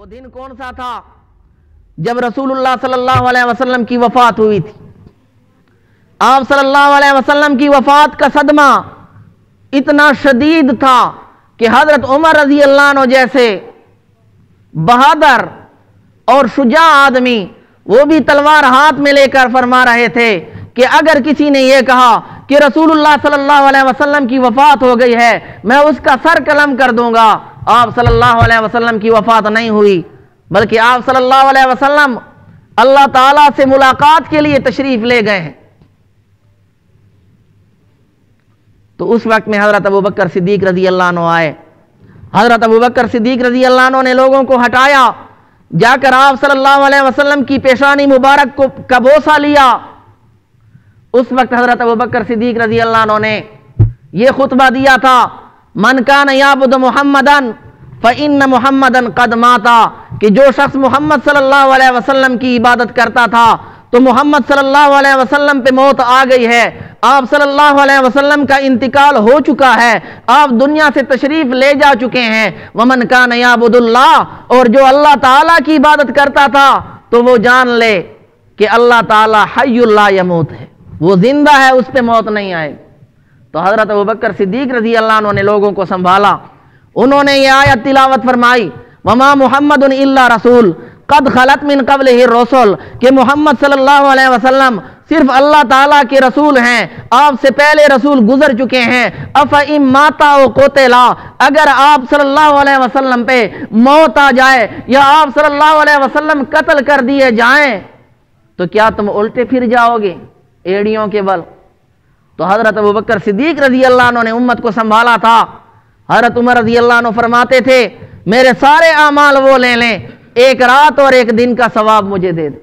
वो दिन कौन सा था जब रसूलुल्लाह सल्लल्लाहु अलैहि वसल्लम की वफात हुई थी। आप सल्लल्लाहु अलैहि वसल्लम की वफात का सदमा इतना शदीद था कि हजरत उमर रजी अल्लाह अन्हु जैसे बहादुर और शुजा आदमी वो भी तलवार हाथ में लेकर फरमा रहे थे कि अगर किसी ने यह कहा कि रसूलुल्लाह सल्लल्लाहु अलैहि वसल्लम की वफात हो गई है, मैं उसका सर कलम कर दूंगा। आप सल्लल्लाहु अलैहि वसल्लम की वफात नहीं हुई, बल्कि आप सल्लल्लाहु अलैहि वसल्लम अल्लाह ताला से मुलाकात के लिए तशरीफ ले गए हैं। तो उस वक्त में हजरत अबू बकर सिद्दीक रजी अल्लाह अन्हु आए। हजरत अबू बकर सिद्दीक रजी अल्लाह अन्हु ने लोगों को हटाया, जाकर आप सल्लल्लाहु अलैहि वसल्लम की पेशानी मुबारक को का बोसा लिया। उस वक्त हजरत अबू बकर सिद्दीक रजी अल्लाह अन्हु ने यह खुतबा दिया था, मन कान याबुद मुहम्मदन फ़इन्न मुहम्मदन क़द माता, कि जो शख्स मोहम्मद सल्लल्लाहु अलैहि वसल्लम की इबादत करता था तो मोहम्मद सल्लल्लाहु अलैहि वसल्लम पे मौत आ गई है। आप सल्लल्लाहु अलैहि वसल्लम का इंतिकाल हो चुका है, आप दुनिया से तशरीफ ले जा चुके हैं। वमन कान याबुदुल्लाह, और जो अल्लाह ताला की इबादत करता था तो वो जान ले कि अल्लाह ताला हय्युल ला यमूत है, वो जिंदा है, उस पे मौत नहीं आएगी। तो हजरत अबू बकर सिद्दीक रजी अल्लाह अन्हु ने लोगों को संभाला। उन्होंने ये आयत तिलावत फरमाई, वमा मुहम्मदुन इल्ला रसूल कद खलत मिन क़ब्लिहि रसूल, कि मोहम्मद सल्लल्लाहु अलैहि वसल्लम सिर्फ अल्लाह ताला के रसूल हैं, आपसे पहले रसूल गुजर चुके हैं। अफ इम माता व कुतिला, अगर आप सल्लल्लाहु अलैहि वसल्लम पे मौत आ जाए या आप सल्लल्लाहु अलैहि वसल्लम कत्ल कर दिए जाएं तो क्या तुम उल्टे फिर जाओगे एड़ियों के बल? तो हजरत अबू बकर सिद्दीक रजी अल्लाह अन्हु ने उम्मत को संभाला था। हजरत उमर रजी अल्लाह अन्हु फरमाते थे, मेरे सारे आमाल वो ले लें, एक रात और एक दिन का सवाब मुझे दे दे।